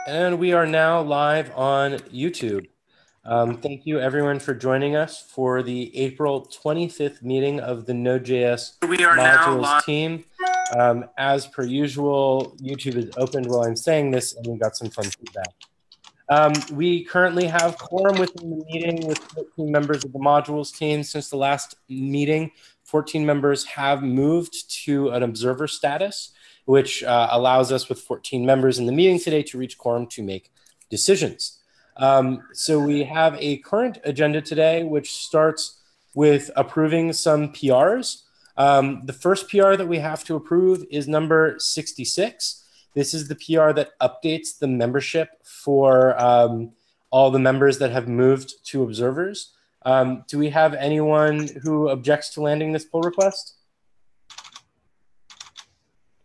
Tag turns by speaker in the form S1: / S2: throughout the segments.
S1: And we are now live on YouTube. Thank you everyone for joining us for the April 25th meeting of the Node.js modules team. As per usual, YouTube is opened while I'm saying this, and we got some fun feedback. We currently have quorum within the meeting with 14 members of the modules team. Since the last meeting, 14 members have moved to an observer status, which allows us with 14 members in the meeting today to reach quorum to make decisions. So we have a current agenda today, which starts with approving some PRs. The first PR that we have to approve is number 66. This is the PR that updates the membership for all the members that have moved to observers. Do we have anyone who objects to landing this pull request?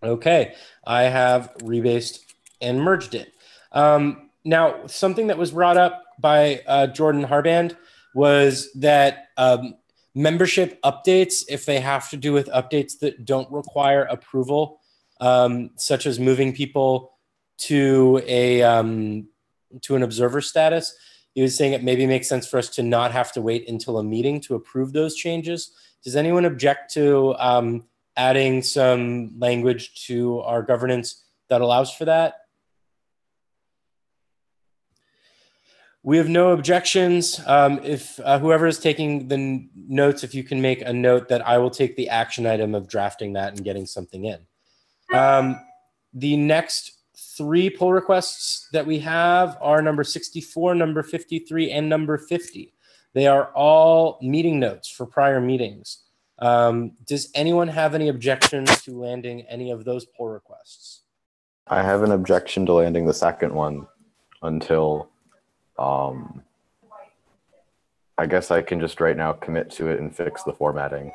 S1: Okay, I have rebased and merged it. Now, something that was brought up by Jordan Harband was that membership updates, if they have to do with updates that don't require approval, such as moving people to an observer status, he was saying it maybe makes sense for us to not have to wait until a meeting to approve those changes. Does anyone object to adding some language to our governance that allows for that? We have no objections. If whoever is taking the notes, if you can make a note that I will take the action item of drafting that and getting something in. The next three pull requests that we have are number 64, number 53, and number 50. They are all meeting notes for prior meetings. Does anyone have any objections to landing any of those pull requests?
S2: I have an objection to landing the second one until, I guess I can just right now commit to it and fix the formatting.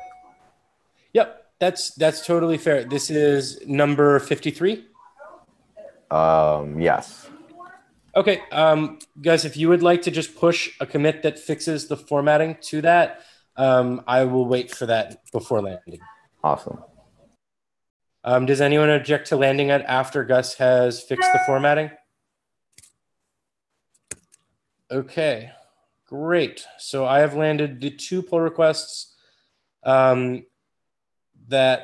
S1: Yep, that's totally fair. This is number 53?
S2: Yes.
S1: Okay, guys, if you would like to just push a commit that fixes the formatting to that, I will wait for that before landing.
S2: Awesome.
S1: Does anyone object to landing it after Gus has fixed the formatting? Okay, great. So I have landed the two pull requests that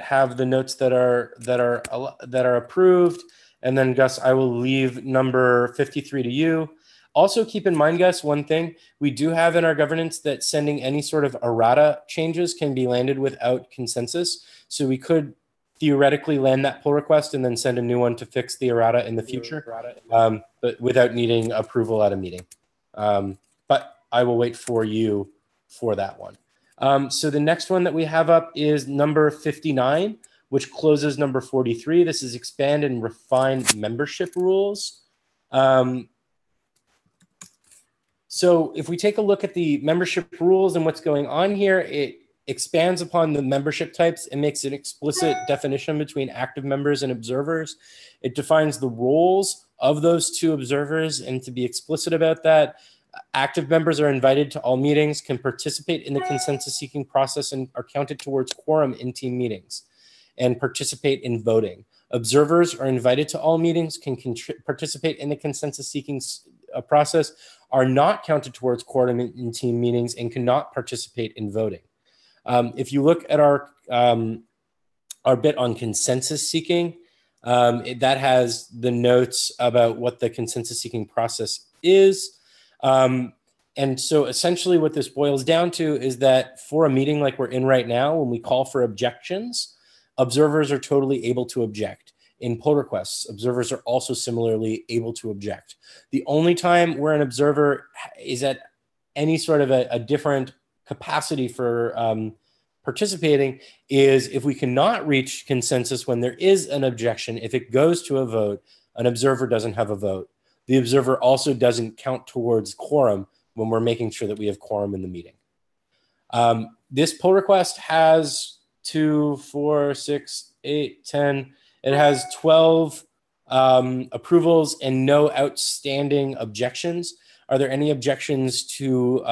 S1: have the notes that are approved, and then Gus, I will leave number 53 to you. Also, keep in mind, Gus, one thing we do have in our governance that sending any sort of errata changes can be landed without consensus. So we could theoretically land that pull request and then send a new one to fix the errata in the future, but without needing approval at a meeting. But I will wait for you for that one. So the next one that we have up is number 59, which closes number 43. This is expand and refine membership rules. So if we take a look at the membership rules and what's going on here, it expands upon the membership types and makes an explicit definition between active members and observers. It defines the roles of those two observers, and to be explicit about that, active members are invited to all meetings, can participate in the consensus-seeking process, and are counted towards quorum in team meetings, and participate in voting. Observers are invited to all meetings, can participate in the consensus-seeking process, are not counted towards quorum in team meetings, and cannot participate in voting. If you look at our bit on consensus seeking, that has the notes about what the consensus seeking process is. And so essentially what this boils down to is that for a meeting like we're in right now, when we call for objections, observers are totally able to object. In pull requests, observers are also similarly able to object. The only time where an observer is at any sort of a different capacity for participating is if we cannot reach consensus when there is an objection. If it goes to a vote, an observer doesn't have a vote. The observer also doesn't count towards quorum when we're making sure that we have quorum in the meeting. This pull request has 2, 4, 6, 8, 10. It has 12 approvals and no outstanding objections. Are there any objections to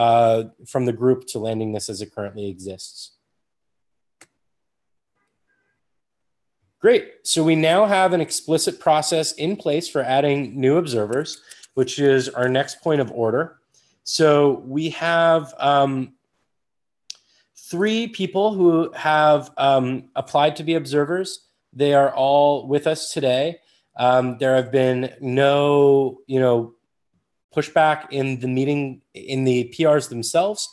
S1: from the group to landing this as it currently exists? Great. So we now have an explicit process in place for adding new observers, which is our next point of order. So we have 3 people who have applied to be observers. They are all with us today. There have been no, pushback in the meeting, in the PRs themselves.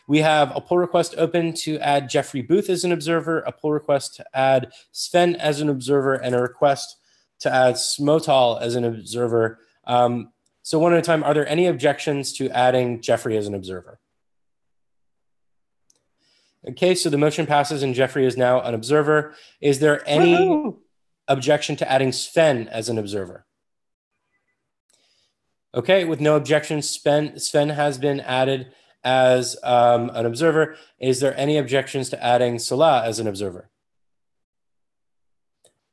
S1: We have a pull request open to add GeoffreyBooth as an observer, a pull request to add Sven as an observer, and a request to add Motaal as an observer. So one at a time, are there any objections to adding Geoffrey as an observer? Okay, so the motion passes and Geoffrey is now an observer. Is there any objection to adding Sven as an observer? Okay, with no objections, Sven has been added as an observer. Is there any objections to adding Saleh as an observer?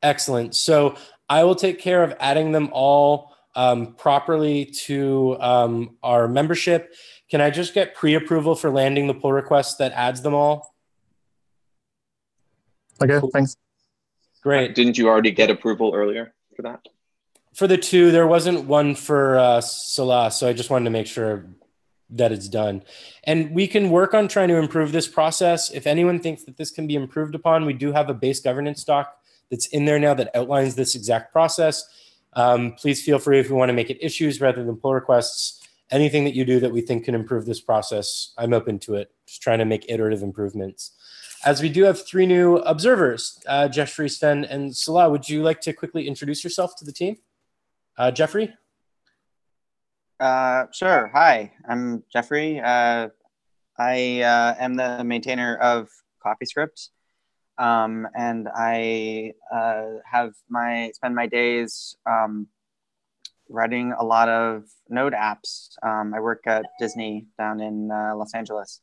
S1: Excellent. So I will take care of adding them all properly to our membership. Can I just get pre-approval for landing the pull request that adds them all?
S3: Okay,
S1: cool.
S3: Thanks.
S1: Great.
S4: Didn't you already get approval earlier for that?
S1: For the 2, there wasn't one for Saleh, so I just wanted to make sure that it's done. And we can work on trying to improve this process. If anyone thinks that this can be improved upon, we do have a base governance doc that's in there now that outlines this exact process. Please feel free if you want to make it issues rather than pull requests. Anything that you do that we think can improve this process, I'm open to it. Just trying to make iterative improvements. As we do have 3 new observers, Geoffrey, Sven, and Saleh, would you like to quickly introduce yourself to the team? Geoffrey?
S5: Sure. Hi, I'm Geoffrey. I am the maintainer of CoffeeScript, and I spend my days writing a lot of Node apps. I work at Disney down in Los Angeles.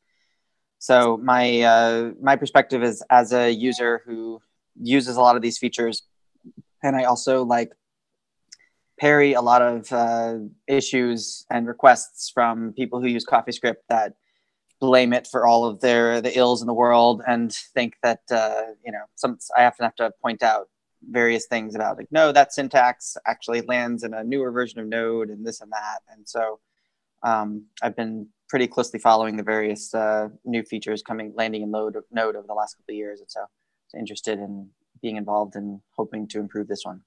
S5: So my perspective is as a user who uses a lot of these features, and I also parry a lot of issues and requests from people who use CoffeeScript that blame it for all of the ills in the world and think that I often have to point out various things about no, that syntax actually lands in a newer version of Node and this and that. And so I've been pretty closely following the various new features landing in Node over the last couple of years. And so I'm interested in being involved and hoping to improve this one.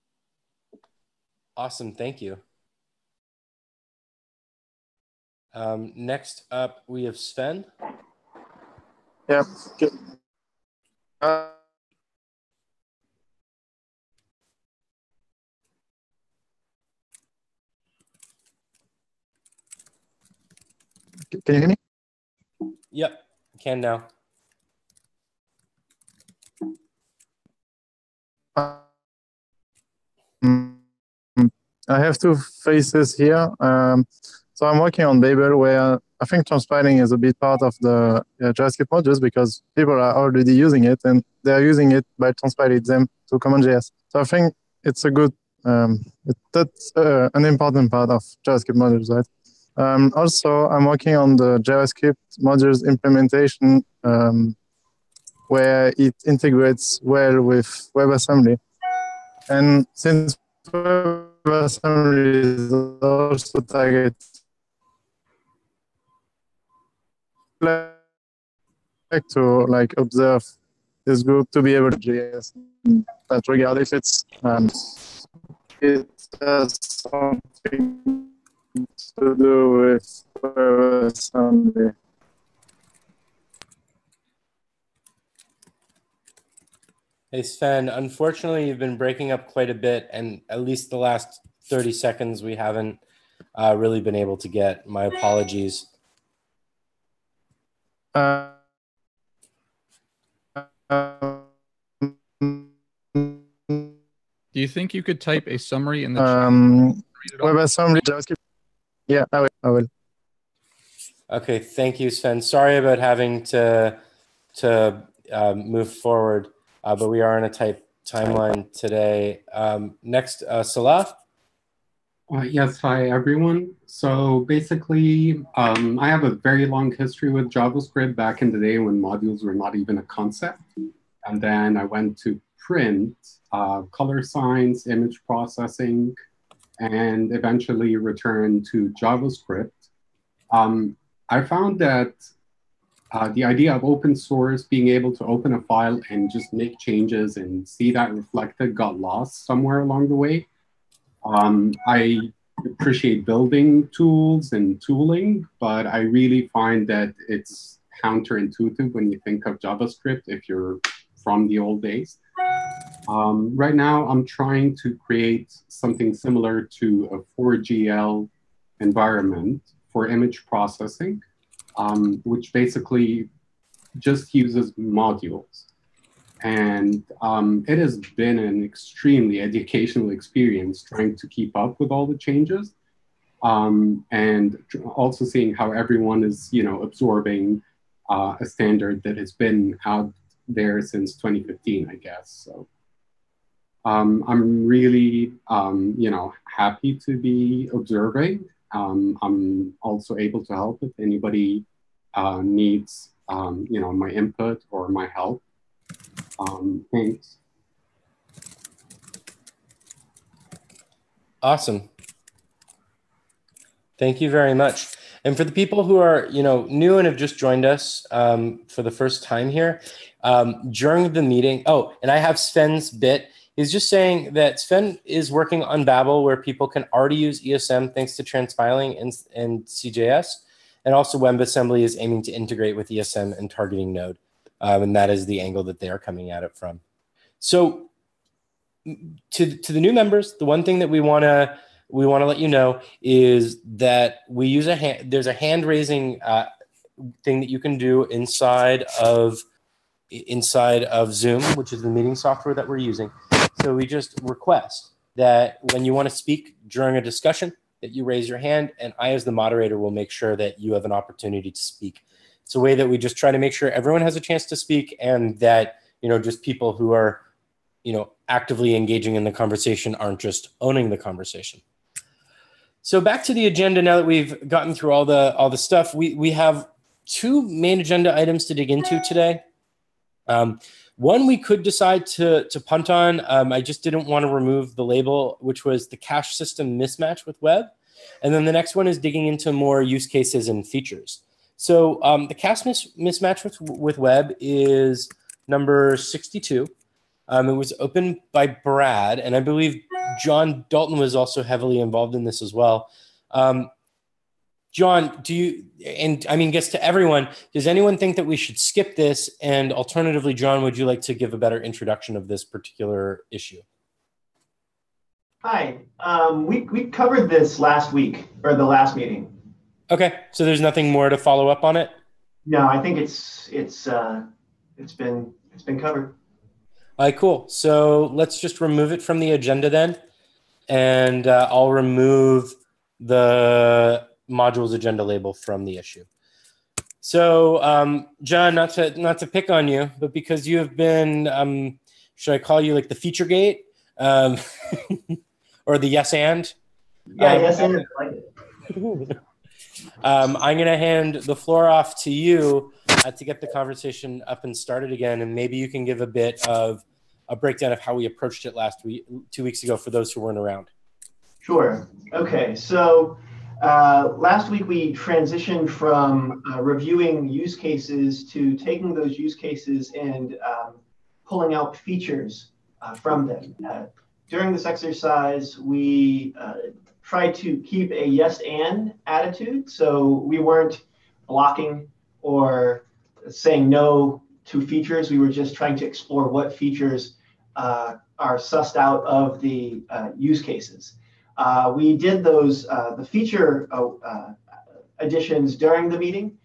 S1: Awesome, thank you. Next up, we have Sven.
S3: Yeah. Can you hear me?
S1: Yep, can now.
S3: I have 2 faces here. So I'm working on Babel, where I think transpiling is a bit part of the JavaScript modules because people are already using it and they're using it by transpiling them to CommonJS. So I think it's a good, that's an important part of JavaScript modules, right? Also, I'm working on the JavaScript modules implementation where it integrates well with WebAssembly. And since WebAssembly is also targeted to observe this group to be able to JS that regard if it's it has something to do with WebAssembly.
S1: Hey Sven, unfortunately you've been breaking up quite a bit, and at least the last 30 seconds we haven't really been able to get. My apologies.
S3: Do
S6: you think you could type a summary in the chat?
S3: WebAssembly, JavaScript. Yeah, I will.
S1: Okay, thank you, Sven. Sorry about having to move forward, but we are on a tight timeline today. Next, Saleh.
S7: Yes, hi everyone. So basically, I have a very long history with JavaScript back in the day when modules were not even a concept. And then I went to print color science, image processing, and eventually return to JavaScript. I found that the idea of open source, being able to open a file and just make changes and see that reflected, got lost somewhere along the way. I appreciate building tools and tooling, but I really find that it's counterintuitive when you think of JavaScript if you're from the old days. Right now, I'm trying to create something similar to a 4GL environment for image processing, which basically just uses modules. And it has been an extremely educational experience trying to keep up with all the changes, and also seeing how everyone is, absorbing a standard that has been out there since 2015, I guess. So I'm really, happy to be observing. I'm also able to help if anybody needs, my input or my help. Thanks.
S1: Awesome. Thank you very much. And for the people who are, new and have just joined us for the first time here, during the meeting, and I have Sven's bit. He's just saying that Sven is working on Babel, where people can already use ESM thanks to transpiling and CJS. And also WebAssembly is aiming to integrate with ESM and targeting Node. And that is the angle that they are coming at it from. So to the new members, the one thing that we want to let you know is that we use there's a hand raising thing that you can do inside of Zoom, which is the meeting software that we're using. So we just request that when you want to speak during a discussion, that you raise your hand, and I, as the moderator, will make sure that you have an opportunity to speak. It's a way that we just try to make sure everyone has a chance to speak, and that, just people who are, actively engaging in the conversation aren't just owning the conversation. So back to the agenda. Now that we've gotten through all the stuff, we have two main agenda items to dig into today. One we could decide to punt on. I just didn't want to remove the label, which was the cache system mismatch with web. And then the next one is digging into more use cases and features. So the cache mismatch with web is number 62. It was opened by Brad, and I believe John Dalton was also heavily involved in this as well. John, guess to everyone, does anyone think that we should skip this? And alternatively, John, would you like to give a better introduction of this particular issue?
S8: Hi, we covered this last week, or the last meeting.
S1: Okay, so there's nothing more to follow up on it?
S8: No, I think it's been covered.
S1: All right, cool. So let's just remove it from the agenda then, and I'll remove the modules agenda label from the issue. So John, not to pick on you, but because you have been, should I call you like the feature gate, or the yes and?
S8: Yeah, yes and. I like it.
S1: I'm going to hand the floor off to you to get the conversation up and started again, and maybe you can give a bit of a breakdown of how we approached it 2 weeks ago for those who weren't around.
S8: Sure. Okay. So last week we transitioned from reviewing use cases to taking those use cases and pulling out features from them. During this exercise, we tried to keep a yes and attitude. So we weren't blocking or saying no to features. We were just trying to explore what features are sussed out of the use cases. We did those, the feature additions during the meeting.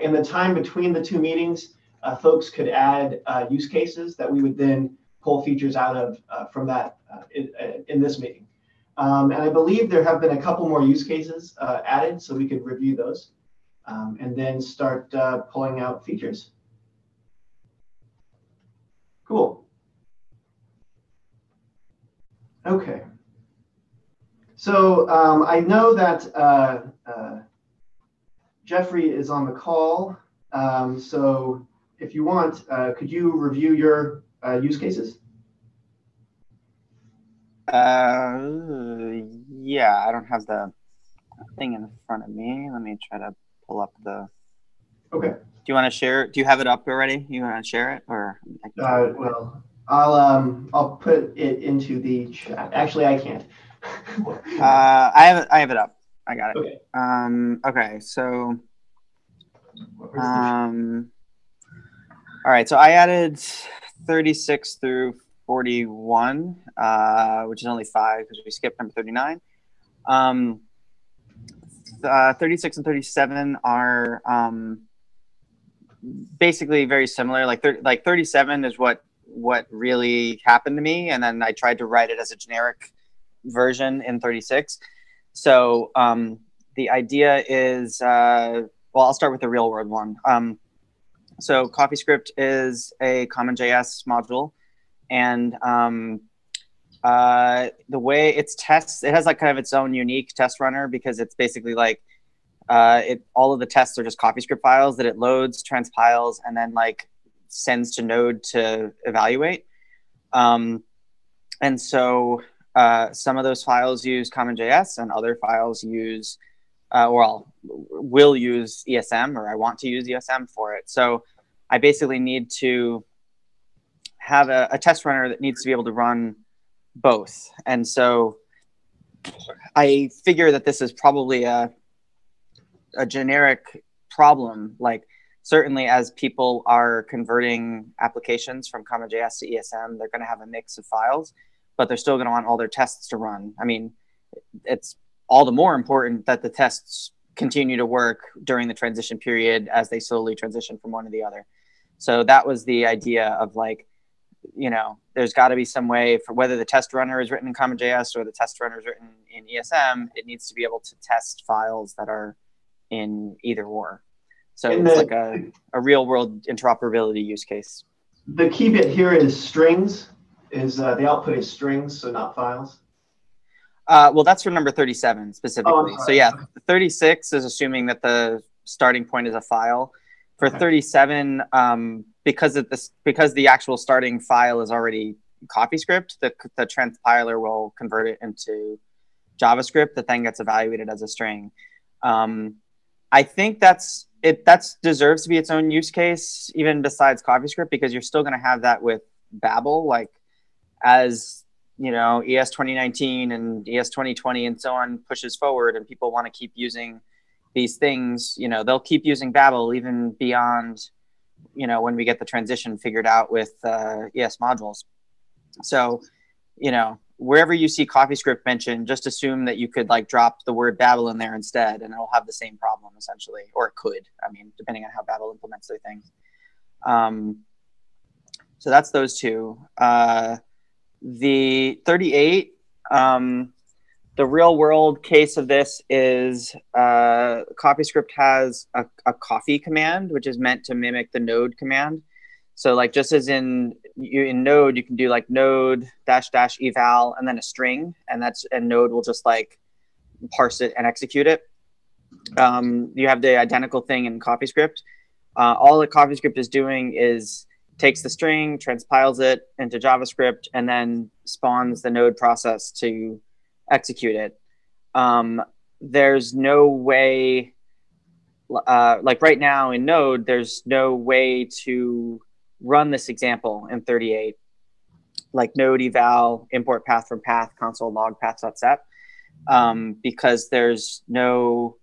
S8: In the time between the two meetings, folks could add use cases that we would then pull features out of from that in this meeting. And I believe there have been a couple more use cases added, so we could review those and then start pulling out features. Cool. Okay. So I know that Geoffrey is on the call. So if you want, could you review your use cases?
S5: Yeah, I don't have the thing in front of me. Let me try to pull up the.
S8: Okay.
S5: Do you want to share it? Do you have it up already? You want to share it, or?
S8: Well, I'll put it into the chat. Actually, I can't.
S5: I have it up. I got it.
S8: Okay.
S5: Okay. So. All right. So I added 36 through 41, which is only 5 because we skipped number 39. 36 and 37 are basically very similar. Like 37 is what really happened to me, and then I tried to write it as a generic version in 36. So the idea is, well, I'll start with the real world one. So CoffeeScript is a CommonJS module, and the way it's tests, it has like kind of its own unique test runner because it's basically like all of the tests are just CoffeeScript files that it loads, transpiles, and then like sends to Node to evaluate. And so some of those files use CommonJS, and other files use will use ESM, or I want to use ESM for it. So I basically need to have a test runner that needs to be able to run both. And so I figure that this is probably a generic problem. Like certainly as people are converting applications from CommonJS to ESM, they're going to have a mix of files, but they're still going to want all their tests to run. I mean, it's all the more important that the tests continue to work during the transition period as they slowly transition from one to the other. So that was the idea of like, you know, there's got to be some way for whether the test runner is written in CommonJS or the test runner is written in ESM, it needs to be able to test files that are in either or. So it's like a real world interoperability use case.
S8: The key bit here is strings. Is the output is strings, so not files?
S5: Well, that's for number 37 specifically.
S8: Oh,
S5: so yeah, 36 is assuming that the starting point is a file. For 37, because the actual starting file is already CoffeeScript, the transpiler will convert it into JavaScript that then gets evaluated as a string. I think that deserves to be its own use case, even besides CoffeeScript, because you're still going to have that with Babel, like as you know, ES 2019 and ES 2020 and so on pushes forward, and people want to keep using these things. You know, they'll keep using Babel even beyond, you know, when we get the transition figured out with ES modules. So, you know, wherever you see CoffeeScript mentioned, just assume that you could like drop the word Babel in there instead, and it'll have the same problem essentially, or it could. I mean, depending on how Babel implements their things. So that's those two. The 38, the real world case of this is CoffeeScript has a coffee command, which is meant to mimic the node command. So like just as in Node, you can do like node -- eval and then a string, and Node will just like parse it and execute it. You have the identical thing in CoffeeScript. All that CoffeeScript is doing is takes the string, transpiles it into JavaScript, and then spawns the node process to execute it. There's no way, like right now in Node, there's no way to run this example in 38, like node eval, import path from path, console log path.set, because there's no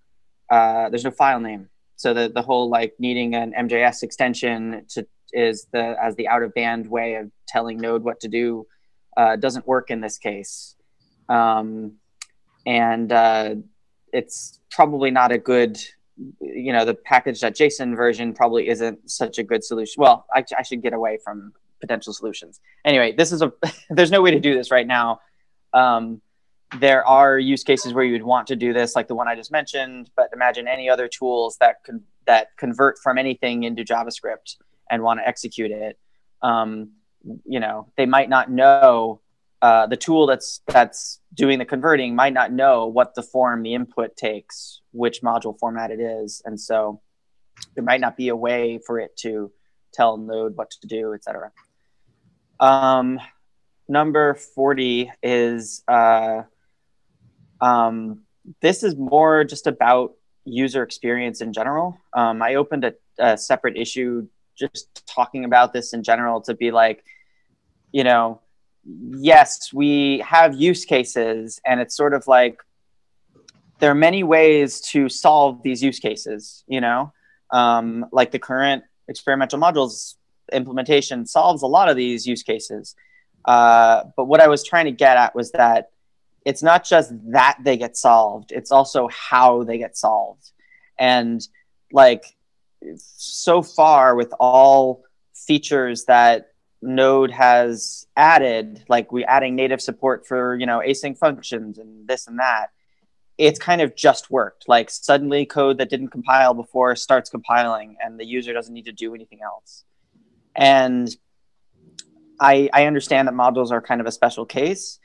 S5: file name. So the whole like needing an MJS extension as the out of band way of telling Node what to do doesn't work in this case. It's probably not a good, you know, the package.json version probably isn't such a good solution. Well, I should get away from potential solutions. Anyway, there's no way to do this right now. There are use cases where you'd want to do this, like the one I just mentioned, but imagine any other tools that convert from anything into JavaScript and want to execute it. You know, they might not know, the tool that's doing the converting might not know what the form the input takes, which module format it is. And so there might not be a way for it to tell Node what to do, etc. number 40 is this is more just about user experience in general. I opened a separate issue just talking about this in general to be like, you know, yes, we have use cases, and it's sort of like there are many ways to solve these use cases, you know, like the current experimental modules implementation solves a lot of these use cases. But what I was trying to get at was that it's not just that they get solved, it's also how they get solved. And like, so far with all features that Node has added, like we adding native support for, you know, async functions and this and that, it's kind of just worked. Like suddenly code that didn't compile before starts compiling and the user doesn't need to do anything else. And I understand that modules are kind of a special case,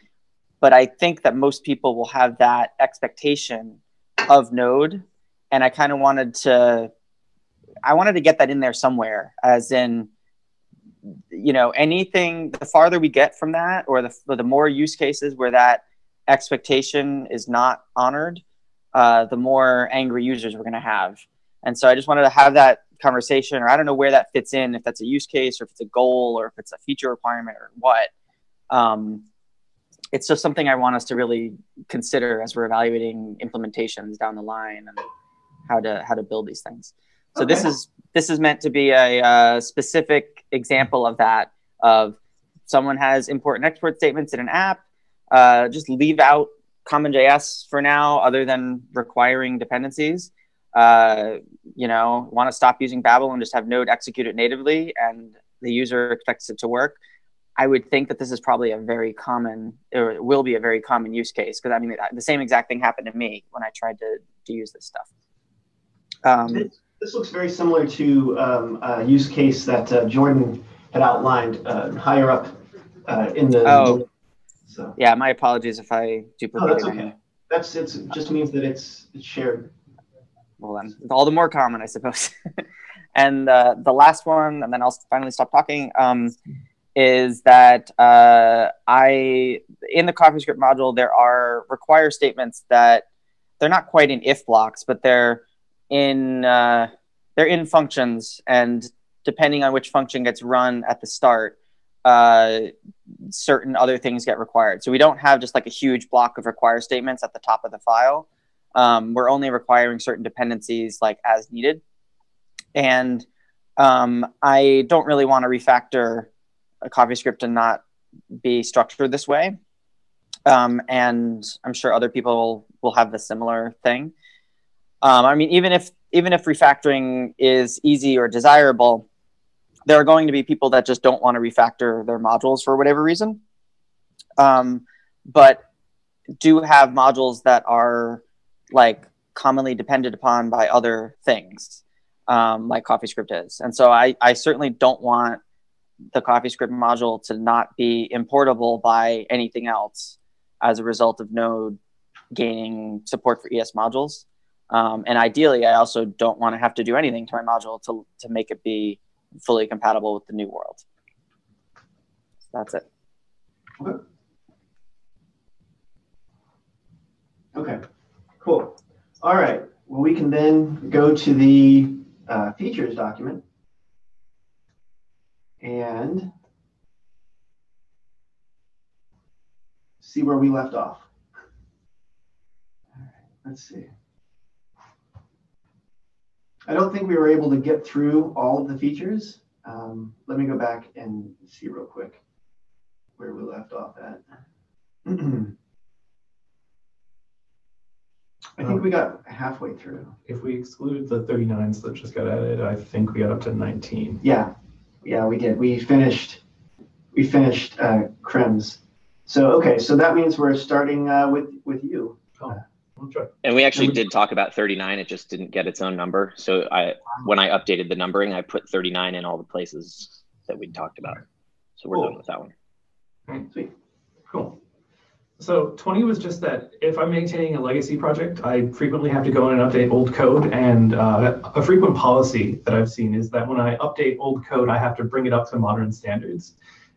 S5: but I think that most people will have that expectation of Node. And I kind of wanted to get that in there somewhere, as in, you know, anything, the farther we get from that, or the more use cases where that expectation is not honored, the more angry users we're going to have. And so I just wanted to have that conversation, or I don't know where that fits in, if that's a use case or if it's a goal or if it's a feature requirement or what. It's just something I want us to really consider as we're evaluating implementations down the line and how to build these things. So okay. This is meant to be a specific example of that. Of someone has import and export statements in an app, just leave out CommonJS for now, other than requiring dependencies. You know, want to stop using Babel and just have Node execute it natively, and the user expects it to work. I would think that this is probably a very common, or it will be a very common use case, because I mean, the same exact thing happened to me when I tried to use this stuff.
S8: This looks very similar to a use case that Jordan had outlined higher up in the.
S5: Oh, so. Yeah. My apologies if I duplicated.
S8: Oh, that's okay. It just means that it's shared.
S5: Well, then, all the more common, I suppose. And the last one, and then I'll finally stop talking, is that in the CoffeeScript module, there are require statements that they're not quite in if blocks, but they're in functions, and depending on which function gets run at the start, certain other things get required. So we don't have just like a huge block of require statements at the top of the file. We're only requiring certain dependencies like as needed. And I don't really want to refactor a CoffeeScript and not be structured this way. And I'm sure other people will have the similar thing. I mean, even if refactoring is easy or desirable, there are going to be people that just don't want to refactor their modules for whatever reason. But do have modules that are like commonly depended upon by other things, like CoffeeScript is. And so I certainly don't want the CoffeeScript module to not be importable by anything else as a result of Node gaining support for ES modules. And ideally, I also don't want to have to do anything to my module to make it be fully compatible with the new world. So that's it.
S8: Okay, cool. All right. Well, we can then go to the features document and see where we left off. All right, let's see. I don't think we were able to get through all of the features. Let me go back and see real quick where we left off at. I think we got halfway through.
S9: If we exclude the 39s that just got added, I think we got up to 19.
S8: Yeah, we did. We finished Krems. So okay, so that means we're starting with you.
S9: Oh. Okay.
S4: And we actually did talk about 39. It just didn't get its own number. So when I updated the numbering, I put 39 in all the places that we talked about. So we're done with that one.
S9: All right. Sweet. Cool. So 20 was just that if I'm maintaining a legacy project, I frequently have to go in and update old code. And a frequent policy that I've seen is that when I update old code, I have to bring it up to modern standards.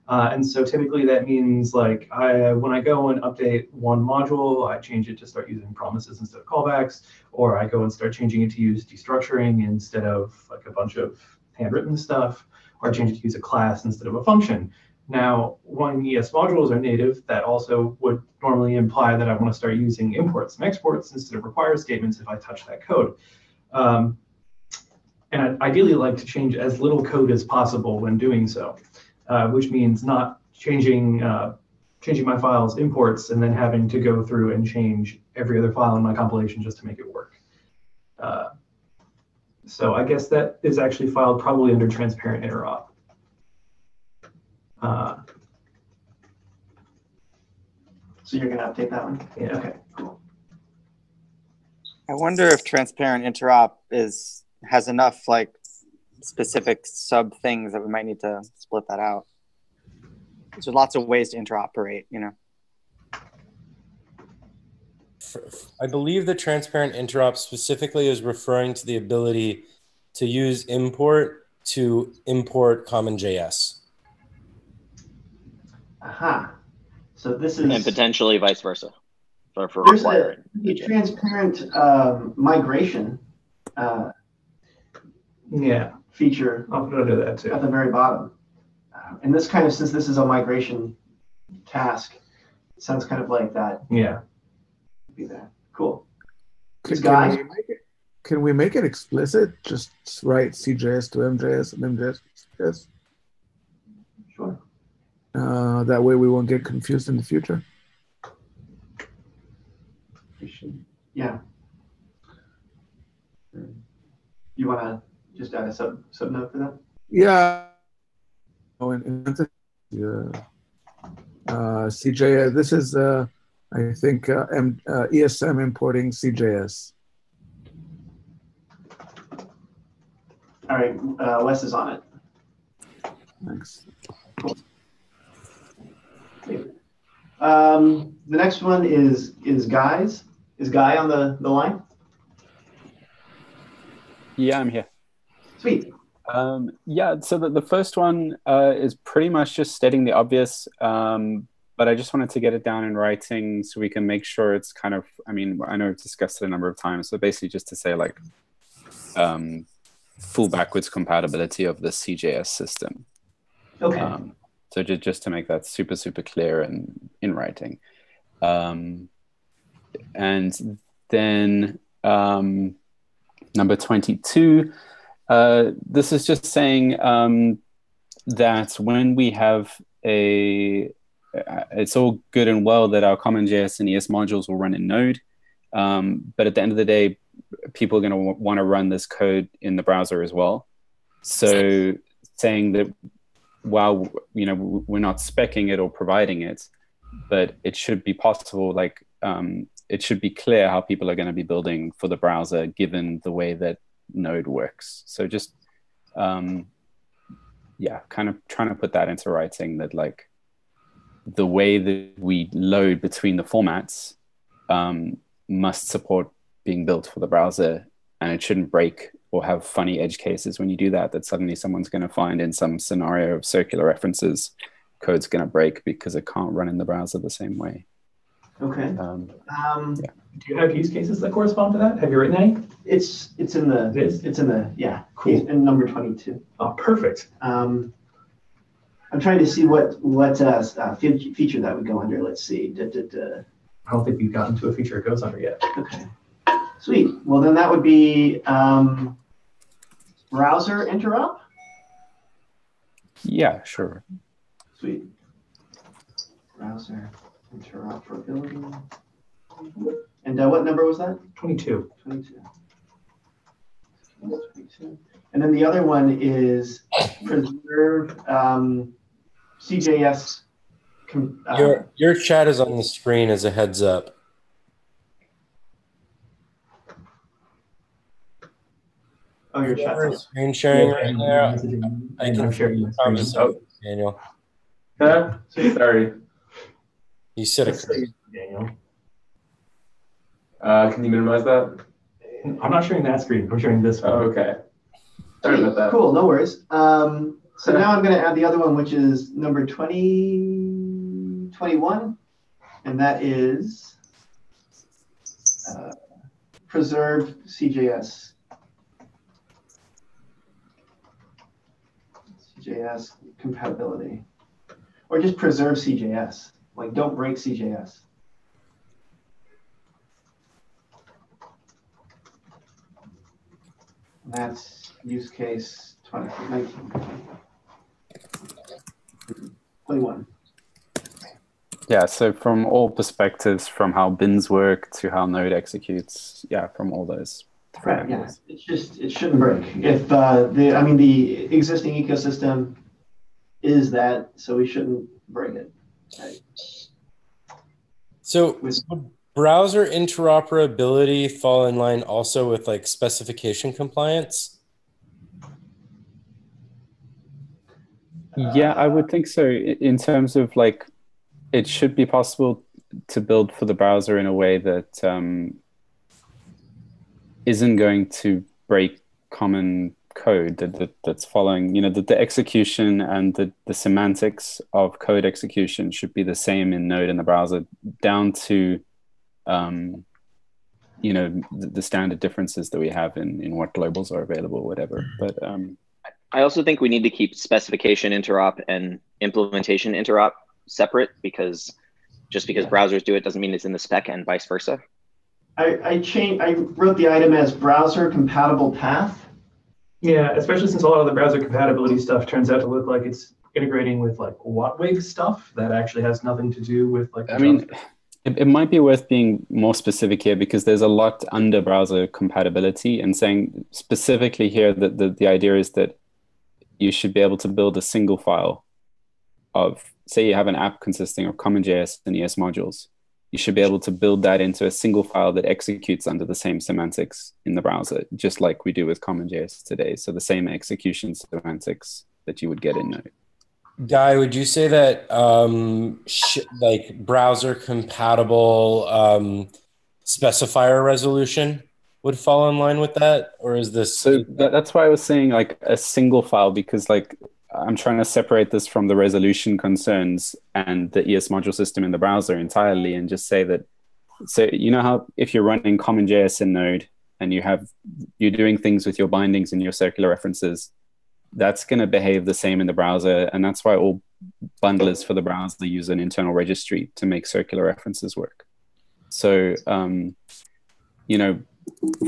S9: And so typically that means like when I go and update one module, I change it to start using promises instead of callbacks, or I go and start changing it to use destructuring instead of like a bunch of handwritten stuff, or I change it to use a class instead of a function. Now, when ES modules are native, that also would normally imply that I want to start using imports and exports instead of require statements if I touch that code. And I'd ideally like to change as little code as possible when doing so, which means not changing my file's imports and then having to go through and change every other file in my compilation just to make it work. So I guess that is actually filed probably under transparent interop.
S8: So you're going to update that one?
S9: Yeah.
S8: Okay, cool.
S5: I wonder if transparent interop has enough like specific sub things that we might need to split that out. There's lots of ways to interoperate, you know.
S1: I believe the transparent interop specifically is referring to the ability to use import to import CommonJS.
S8: Aha. So this is...
S4: And potentially vice versa. For
S8: there's
S4: requiring
S8: a transparent migration feature.
S9: I'll put under that too.
S8: At the very bottom. And this kind of, since this is a migration task, it sounds kind of like that.
S9: Yeah.
S8: Be there. Cool.
S10: Can we make it explicit? Just write CJS to MJS and MJS to CJS?
S8: Sure.
S10: That way we won't get confused in the future.
S8: Yeah. You want to just add a subnote for that?
S10: Yeah. Oh, CJ, this is, I think, ESM importing CJS.
S8: All right, Wes is on it.
S10: Thanks.
S8: Cool. The next one is Guy's. Is Guy on the line?
S11: Yeah, I'm here.
S8: Sweet.
S11: Yeah, so the first one is pretty much just stating the obvious, but I just wanted to get it down in writing so we can make sure it's kind of, I mean, I know we've discussed it a number of times, so basically just to say like full backwards compatibility of the CJS system.
S8: Okay.
S11: So just to make that super, super clear and in writing. And then number 22, this is just saying that when we have it's all good and well that our CommonJS and ES modules will run in Node, but at the end of the day, people are going to want to run this code in the browser as well. So saying that while we're not speccing it or providing it, but it should be possible, like it should be clear how people are going to be building for the browser given the way that Node works. So just kind of trying to put that into writing, that like the way that we load between the formats must support being built for the browser, and it shouldn't break or have funny edge cases when you do that suddenly someone's going to find in some scenario of circular references code's going to break because it can't run in the browser the same way.
S8: Okay.
S9: Do you have use cases that correspond to that? Have you written any?
S8: It's in the yeah, cool. In number 22.
S9: Oh, perfect.
S8: I'm trying to see what feature that would go under. Let's see.
S9: I don't think we've gotten to a feature it goes under yet.
S8: Okay. Sweet. Well, then that would be browser interop.
S11: Yeah, sure.
S8: Sweet. Browser interoperability. And what number was that?
S9: 22.
S8: 22. And then the other one is preserve CJS.
S1: Your chat is on the screen as a heads up.
S8: Oh, your chat's
S1: screen sharing right there. I can share your screen. Daniel.
S12: Huh? Sorry.
S1: You said it.
S9: Daniel.
S12: Can you minimize that?
S9: I'm not sharing that screen. I'm sharing this one.
S12: Oh, okay. Sorry about that.
S8: Cool, no worries. So now I'm going to add the other one, which is number 2021, and that is preserve CJS. CJS compatibility. Or just preserve CJS. Like, don't break CJS. That's use case 21.
S11: Yeah, so from all perspectives, from how bins work to how Node executes, yeah, from all those.
S8: Right, yeah. It shouldn't break. If the existing ecosystem is that, so we shouldn't break it. Right.
S1: So would browser interoperability fall in line also with like specification compliance?
S11: Yeah, I would think so. In terms of like, it should be possible to build for the browser in a way that isn't going to break common code that's following, that the execution and the semantics of code execution should be the same in Node in the browser, down to the standard differences that we have in what globals are available, whatever. But
S4: I also think we need to keep specification interop and implementation interop separate, because just because browsers do it doesn't mean it's in the spec, and vice versa.
S8: I wrote the item as browser compatible path.
S9: Yeah, especially since a lot of the browser compatibility stuff turns out to look like it's integrating with like WATWig stuff that actually has nothing to do with like.
S11: It might be worth being more specific here, because there's a lot under browser compatibility, and saying specifically here that the idea is that you should be able to build a single file of, say you have an app consisting of CommonJS and ES modules. You should be able to build that into a single file that executes under the same semantics in the browser, just like we do with CommonJS today. So the same execution semantics that you would get in Node.
S1: Guy, would you say that like browser compatible specifier resolution would fall in line with that? Or is this?
S11: So that's why I was saying like a single file, because like I'm trying to separate this from the resolution concerns and the ES module system in the browser entirely, and just say that, so you know how if you're running CommonJS in Node and you're doing things with your bindings and your circular references, that's going to behave the same in the browser. And that's why all bundlers for the browser use an internal registry to make circular references work. So,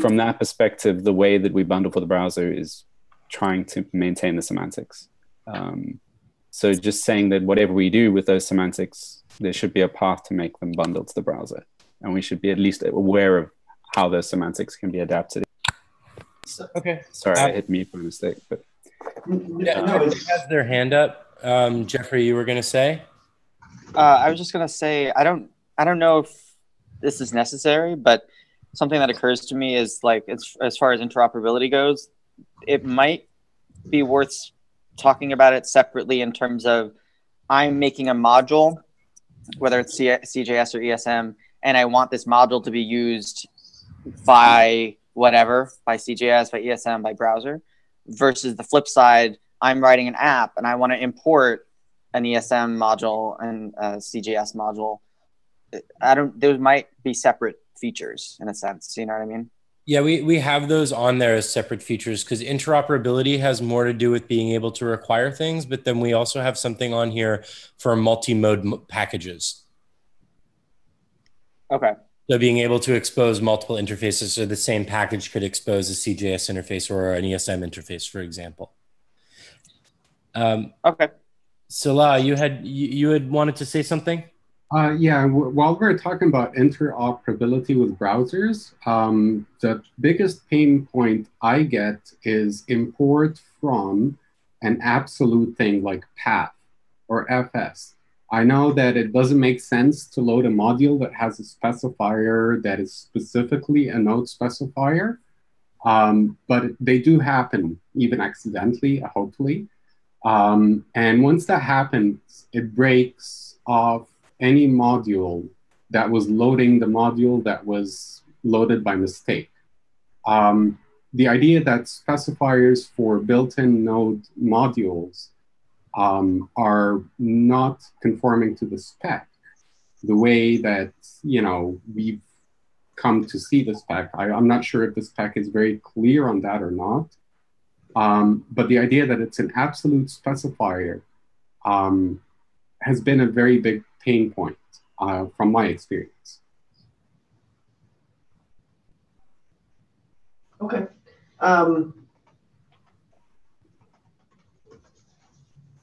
S11: from that perspective, the way that we bundle for the browser is trying to maintain the semantics. So just saying that whatever we do with those semantics, there should be a path to make them bundle to the browser. And we should be at least aware of how those semantics can be adapted.
S1: Okay.
S11: Sorry, I hit mute by mistake. But
S1: Jeffrey has their hand up. Jeffrey, you were going to say?
S5: I was just going to say, I don't know if this is necessary, but something that occurs to me is like, as far as interoperability goes, it might be worth talking about it separately in terms of I'm making a module, whether it's CJS or ESM, and I want this module to be used by whatever, by CJS, by ESM, by browser, versus the flip side, I'm writing an app and I want to import an ESM module and a CJS module. Those might be separate features in a sense, you know what I mean?
S1: Yeah, we have those on there as separate features because interoperability has more to do with being able to require things, but then we also have something on here for multi-mode packages.
S5: Okay.
S1: So being able to expose multiple interfaces, so the same package could expose a CJS interface or an ESM interface, for example.
S5: Okay.
S1: Saleh, you had wanted to say something?
S7: Yeah, while we're talking about interoperability with browsers, the biggest pain point I get is import from an absolute thing like path or FS. I know that it doesn't make sense to load a module that has a specifier that is specifically a Node specifier, but they do happen, even accidentally, hopefully. And once that happens, it breaks off any module that was loading the module that was loaded by mistake. The idea that specifiers for built-in Node modules are not conforming to the spec the way that, we've come to see the spec. I'm not sure if the spec is very clear on that or not. But the idea that it's an absolute specifier has been a very big pain point from my experience.
S8: Okay.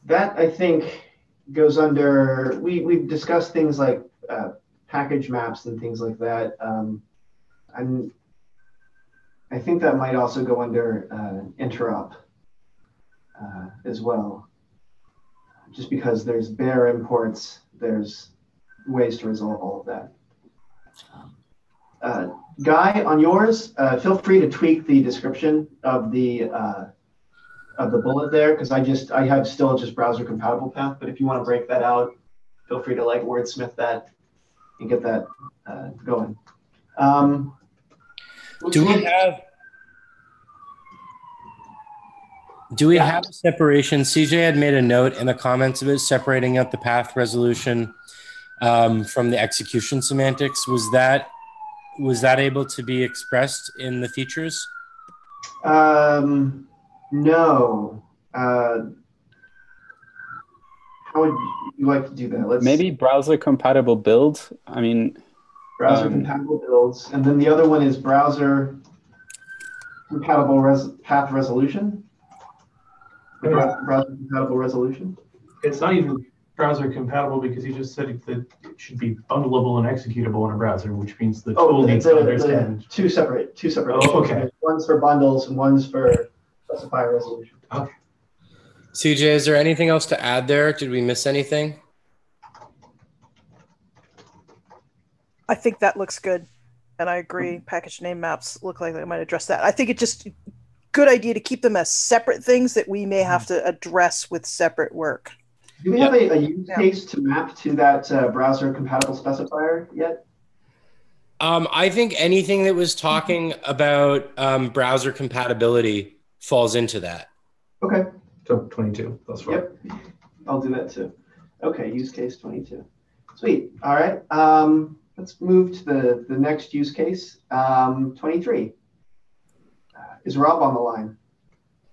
S8: That, I think, goes under, we've discussed things like package maps and things like that. And I think that might also go under interop as well. Just because there's bare imports, there's ways to resolve all of that. Guy, on yours, feel free to tweak the description of the bullet there, because I have still just browser compatible path. But if you want to break that out, feel free to like wordsmith that and get that going.
S1: Do we have a separation? CJ had made a note in the comments of it separating out the path resolution from the execution semantics. Was that able to be expressed in the features?
S8: No. How would you like to do that?
S11: Maybe browser compatible build. I mean,
S8: browser compatible builds, and then the other one is browser compatible path resolution. Browser compatible resolution.
S9: It's not even browser compatible because you just said that it should be bundleable and executable in a browser, which means the tool needs to understand.
S8: Two separate.
S9: Oh, okay.
S8: One's for bundles and one's for specifier resolution.
S9: Okay.
S1: CJ, is there anything else to add there? Did we miss anything?
S13: I think that looks good. And I agree, package name maps look like they might address that. I think it's just a good idea to keep them as separate things that we may have to address with separate work.
S8: Do we have a use case to map to that browser compatible specifier yet?
S1: I think anything that was talking about browser compatibility falls into that.
S8: Okay.
S9: So 22, that's right.
S8: Yep, I'll do that too. Okay, use case 22. Sweet, all right. Let's move to the next use case, 23. Is Rob on the line?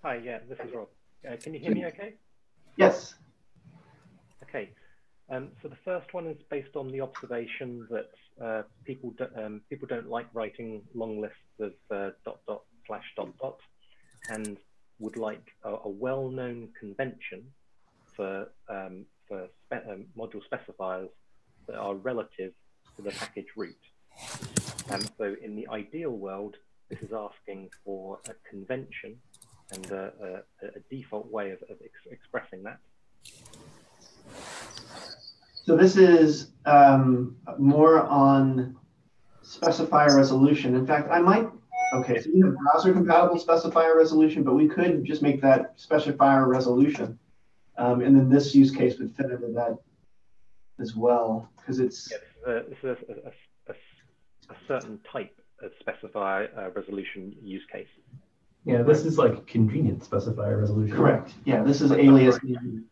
S14: Hi, yeah, this is Rob. Can you hear me okay?
S8: Yes.
S14: Okay, so the first one is based on the observation that people don't like writing long lists of ... and would like a well-known convention for module specifiers that are relative to the package root. And so in the ideal world, this is asking for a convention and a default way of expressing that.
S8: So this is more on specifier resolution. In fact, I might, okay, so we have browser compatible specifier resolution, but we could just make that specifier resolution. And then this use case would fit into that as well, because it's...
S14: Yeah, this is a certain type of specifier resolution use case.
S9: Yeah, this is like convenient specifier resolution.
S8: Correct. Yeah, this is aliasing.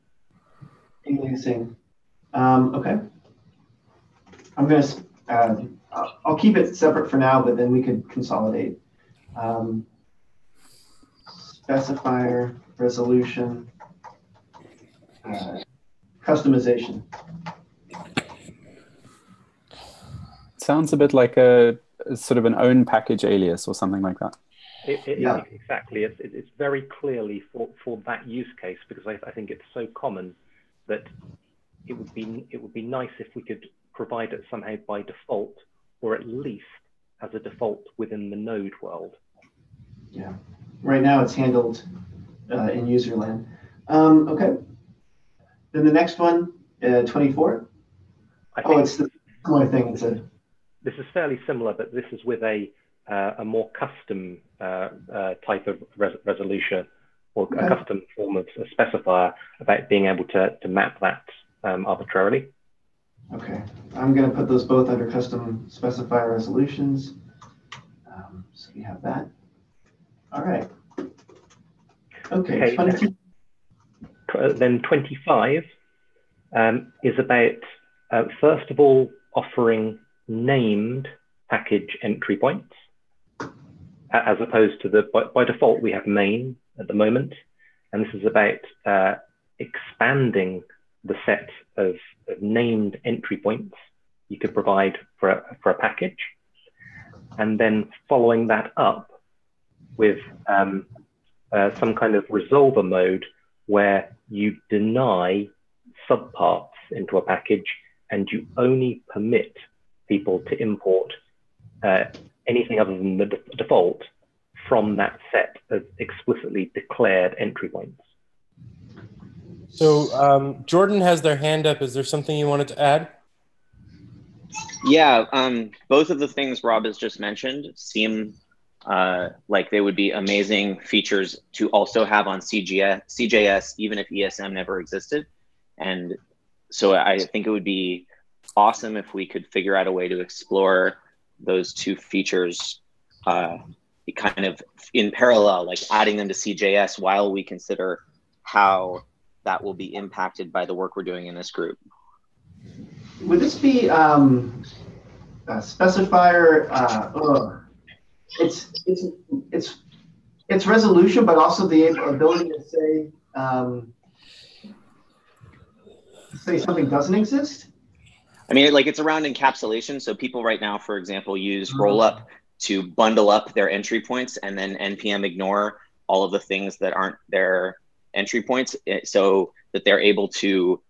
S8: Okay. I'm going to, I'll keep it separate for now, but then we could consolidate. Specifier resolution, customization.
S11: Sounds a bit like a sort of an own package alias or something like that.
S14: Yeah. Exactly. It's very clearly for that use case, because I think it's so common that it would be nice if we could provide it somehow by default, or at least as a default within the Node world.
S8: Yeah. Right now it's handled in userland. Okay. Then the next one, 24. It's the similar thing.
S14: This is fairly similar, but this is with a more custom type of resolution, or a custom form of a specifier about being able to map that arbitrarily.
S8: Okay, I'm going to put those both under custom specifier resolutions. So we have that. All right. Okay.
S14: then 25 is about, first of all, offering named package entry points, as opposed to by default, we have main at the moment. And this is about expanding the set of named entry points you could provide for a package. And then following that up with some kind of resolver mode where you deny subparts into a package and you only permit people to import anything other than the default from that set of explicitly declared entry points.
S1: So Jordan has their hand up. Is there something you wanted to add?
S4: Yeah, both of the things Rob has just mentioned seem like they would be amazing features to also have on CJS, even if ESM never existed. And so I think it would be awesome if we could figure out a way to explore those two features kind of in parallel, like adding them to CJS while we consider how that will be impacted by the work we're doing in this group.
S8: Would this be a specifier? It's resolution, but also the ability to say something doesn't exist.
S4: I mean, like it's around encapsulation. So people right now, for example, use rollup to bundle up their entry points and then npm ignore all of the things that aren't their entry points, so that they're able to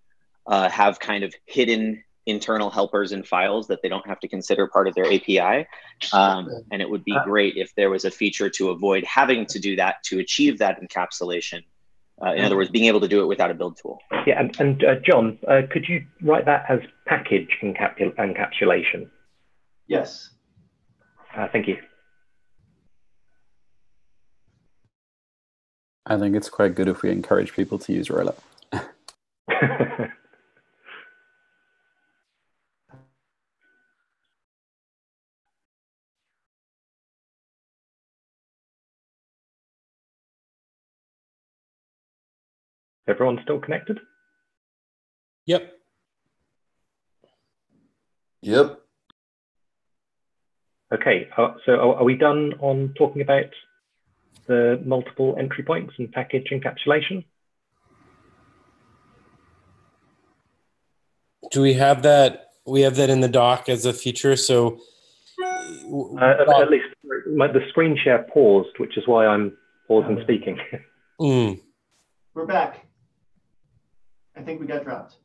S4: have kind of hidden internal helpers and files that they don't have to consider part of their API. And it would be great if there was a feature to avoid having to do that to achieve that encapsulation. In other words, being able to do it without a build tool.
S14: Yeah, and John, could you write that as package encapsulation?
S8: Yes.
S14: Thank you.
S11: I think it's quite good if we encourage people to use rollup.
S14: Everyone still connected?
S1: Yep.
S15: Yep.
S14: Okay, so are we done on talking about the multiple entry points and package encapsulation?
S1: Do we have that? We have that in the doc as a feature. So
S14: at least the screen share paused, which is why I'm pausing speaking.
S8: We're back. I think we got dropped.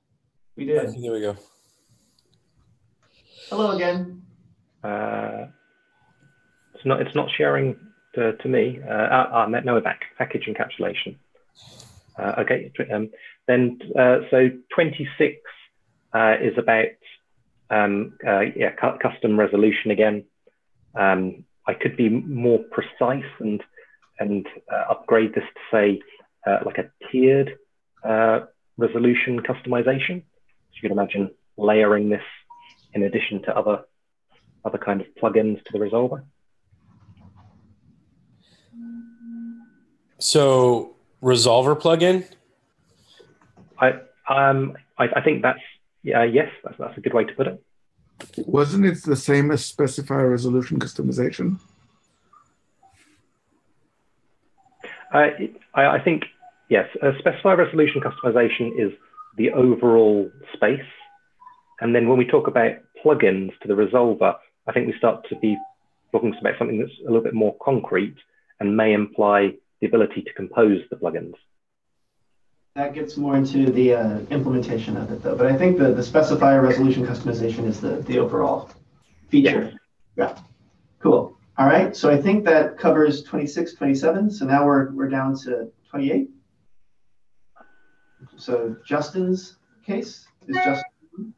S8: We did.
S1: Okay, there we go.
S8: Hello again.
S14: It's not sharing to me. No, we're back. Package encapsulation. Okay. Then so 26 is about custom resolution again. I could be more precise and upgrade this to say like a tiered resolution customization. So you can imagine layering this in addition to other kind of plugins to the resolver.
S1: So resolver plugin?
S14: I think that's yes, that's a good way to put it.
S10: Wasn't it the same as specifier resolution customization?
S14: I think yes. Specifier resolution customization is the overall space, and then when we talk about plugins to the resolver, I think we start to be talking about something that's a little bit more concrete and may imply the ability to compose the plugins.
S8: That gets more into the implementation of it, though. But I think the specifier resolution customization is the overall feature. Yeah. Cool. All right. So I think that covers 26, 27. So now we're down to 28. So Justin's case is Justin.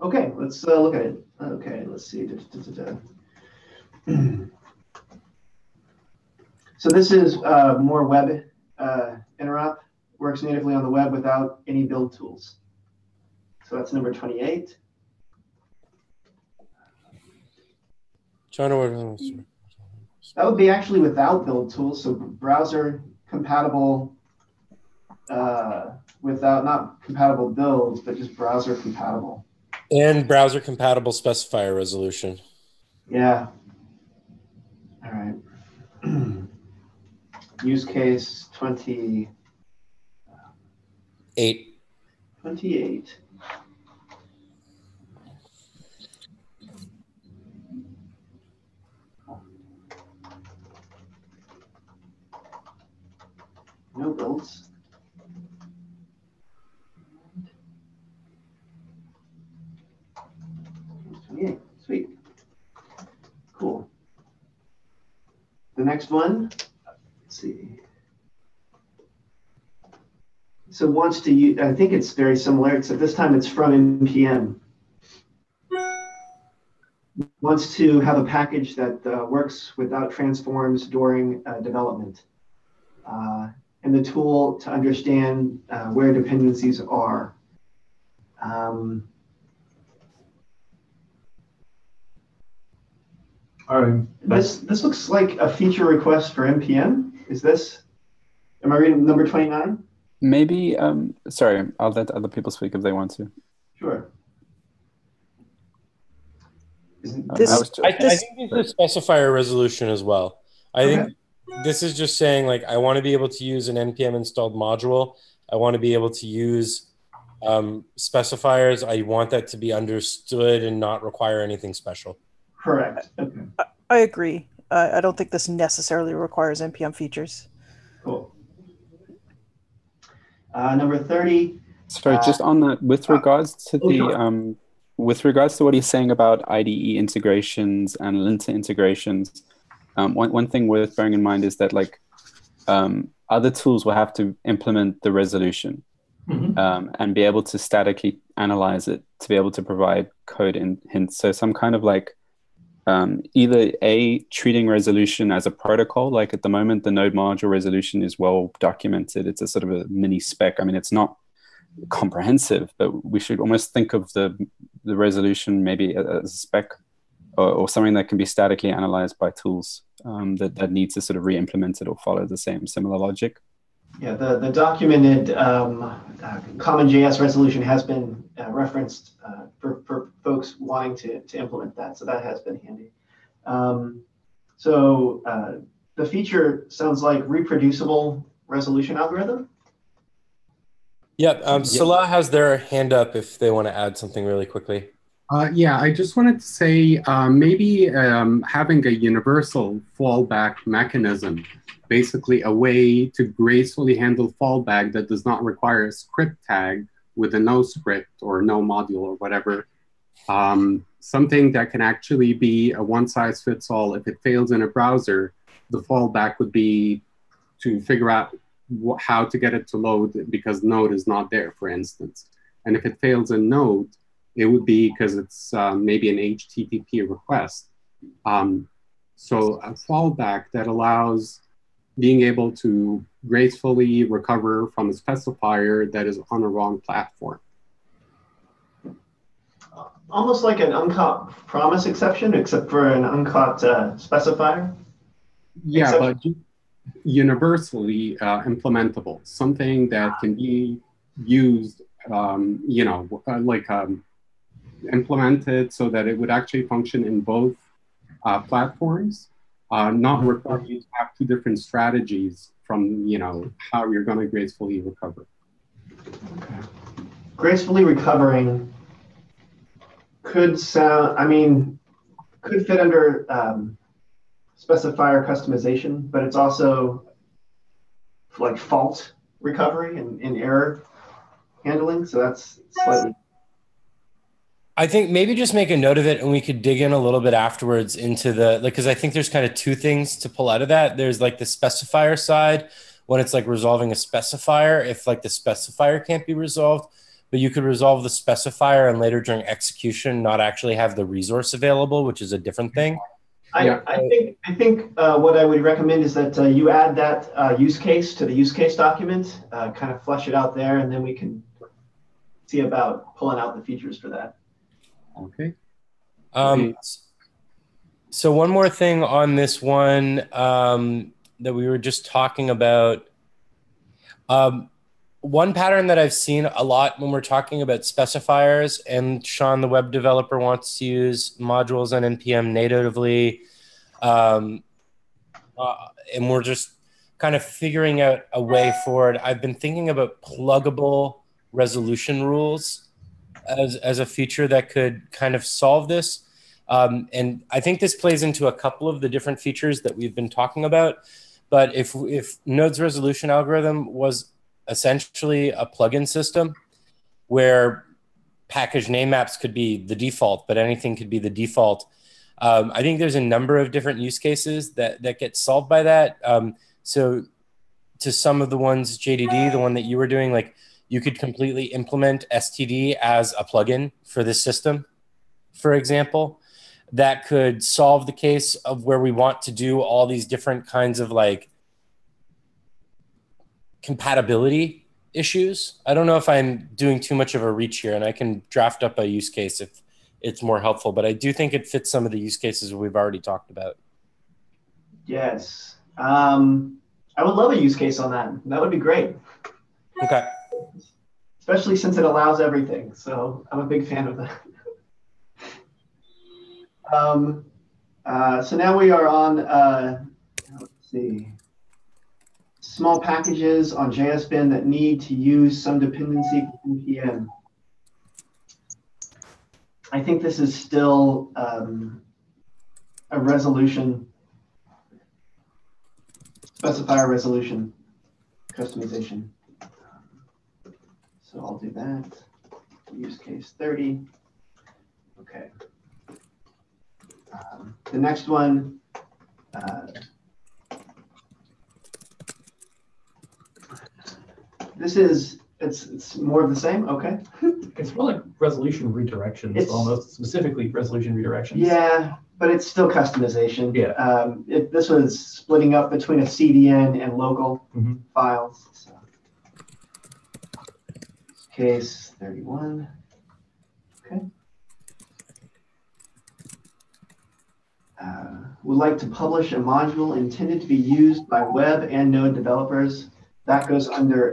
S8: Okay. Let's look at it. Okay. Let's see. So this is more web interop, works natively on the web without any build tools. So that's number 28.
S1: John,
S8: That would be actually without build tools, so browser compatible without, not compatible builds, but just browser compatible.
S1: And browser compatible specifier resolution.
S8: Yeah. All right. Use case 28. 28. No builds. Sweet. Cool. The next one, let's see. So wants to use, I think it's very similar, except this time it's from NPM. Wants to have a package that works without transforms during development. And the tool to understand where dependencies are.
S9: All right.
S8: This looks like a feature request for NPM. Is this? Am I reading number 29?
S11: Maybe. Sorry, I'll let other people speak if they want to.
S8: Sure.
S1: I think this is specifier resolution as well. I think this is just saying, like, I want to be able to use an NPM installed module. I want to be able to use specifiers. I want that to be understood and not require anything special.
S8: Correct. Okay.
S13: I agree. I don't think this necessarily requires NPM features.
S8: Cool. Number 30.
S11: Sorry, just on that, with regards to the with regards to what he's saying about IDE integrations and linter integrations, one thing worth bearing in mind is that, like, other tools will have to implement the resolution and be able to statically analyze it to be able to provide code and hints. So some kind of like either treating resolution as a protocol, like at the moment the node module resolution is well documented. It's a sort of a mini spec. I mean, it's not comprehensive, but we should almost think of the resolution maybe as a spec or something that can be statically analyzed by tools that needs to sort of re-implement it or follow the similar logic.
S8: Yeah, the documented common JS resolution has been referenced for folks wanting to implement that, so that has been handy. The feature sounds like reproducible resolution algorithm.
S1: Yeah, Saleh has their hand up if they want to add something really quickly.
S7: Yeah, I just wanted to say maybe having a universal fallback mechanism, basically a way to gracefully handle fallback that does not require a script tag with a no script or no module or whatever. Something that can actually be a one-size-fits-all. If it fails in a browser, the fallback would be to figure out how to get it to load because Node is not there, for instance. And if it fails in Node, it would be because it's maybe an HTTP request. So a fallback that allows being able to gracefully recover from a specifier that is on a wrong platform.
S8: Almost like an uncaught promise exception, except for an uncaught specifier.
S7: Yeah,
S8: exception.
S7: But universally implementable, something that can be used, implemented so that it would actually function in both platforms, not require you to have two different strategies from, how you're going to gracefully recover.
S8: Okay. Gracefully recovering could sound, could fit under specifier customization, but it's also like fault recovery and error handling. So that's slightly.
S1: I think maybe just make a note of it and we could dig in a little bit afterwards into because I think there's kind of two things to pull out of that. There's like the specifier side when it's like resolving a specifier, if like the specifier can't be resolved, but you could resolve the specifier and later during execution not actually have the resource available, which is a different thing.
S8: I think what I would recommend is that you add that use case to the use case document, kind of flesh it out there, and then we can see about pulling out the features for that.
S7: Okay.
S1: So one more thing on this one that we were just talking about. One pattern that I've seen a lot when we're talking about specifiers, and Sean, the web developer, wants to use modules and NPM natively, and we're just kind of figuring out a way forward. I've been thinking about pluggable resolution rules as a feature that could kind of solve this. And I think this plays into a couple of the different features that we've been talking about. But if Node's resolution algorithm was essentially a plugin system where package name maps could be the default, but anything could be the default, I think there's a number of different use cases that get solved by that. So to some of the ones, JDD, the one that you were doing, like you could completely implement STD as a plugin for this system, for example. That could solve the case of where we want to do all these different kinds of like compatibility issues. I don't know if I'm doing too much of a reach here, and I can draft up a use case if it's more helpful, but I do think it fits some of the use cases we've already talked about.
S8: Yes. I would love a use case on that. That would be great.
S1: Okay.
S8: Especially since it allows everything. So I'm a big fan of that. So now we are on, let's see, small packages on JSBin that need to use some dependency from NPM. I think this is still a resolution, specifier resolution customization. So I'll do that. Use case 30. Okay. The next one, it's more of the same. Okay.
S9: It's more like resolution redirections, it's almost specifically resolution redirections.
S8: Yeah, but it's still customization.
S9: Yeah.
S8: This was splitting up between a CDN and local files. So. Case 31. Okay. Would like to publish a module intended to be used by web and Node developers. That goes under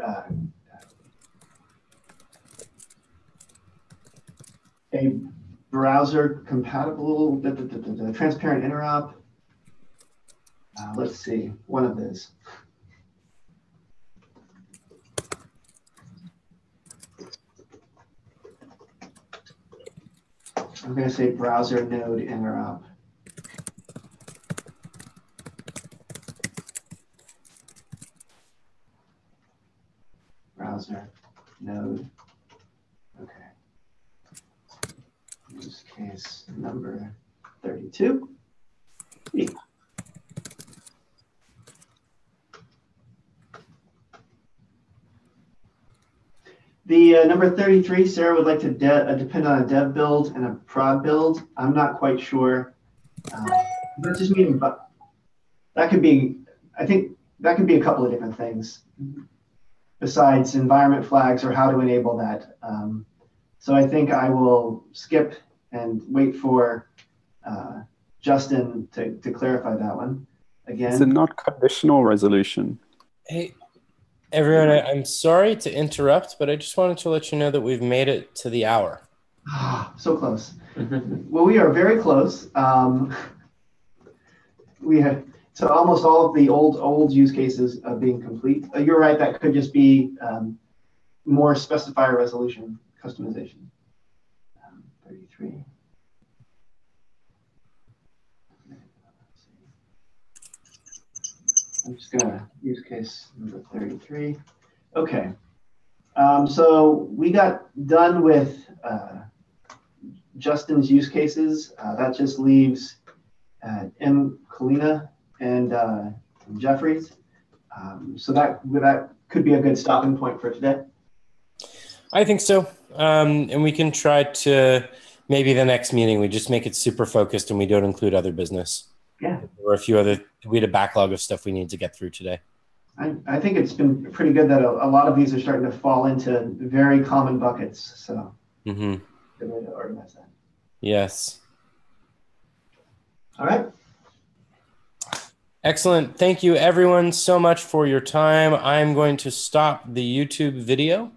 S8: a browser compatible, transparent interop. Let's see, one of those. I'm going to say browser node interop. Browser node. Okay. Use case number 32. Yeah. The number 33, Sarah would like to depend on a dev build and a prod build. I'm not quite sure. That just means, but that could be, I think that could be a couple of different things besides environment flags or how to enable that. So I think I will skip and wait for Justin to clarify that one again.
S11: Is it not conditional resolution?
S1: Hey, everyone, I'm sorry to interrupt, but I just wanted to let you know that we've made it to the hour.
S8: So close. Well, we are very close. We have so almost all of the old use cases of being complete. You're right, that could just be more specifier resolution customization. 33. I'm just gonna use case number 33. Okay. So we got done with Justin's use cases. That just leaves M. Kalina and Jeffrey's. So that could be a good stopping point for today.
S1: I think so. And we can try to, maybe the next meeting, we just make it super focused and we don't include other business.
S8: Yeah.
S1: Or a few other, we had a backlog of stuff we need to get through today.
S8: I think it's been pretty good that a lot of these are starting to fall into very common buckets. So good way to organize that.
S1: Yes.
S8: All right.
S1: Excellent. Thank you everyone so much for your time. I'm going to stop the YouTube video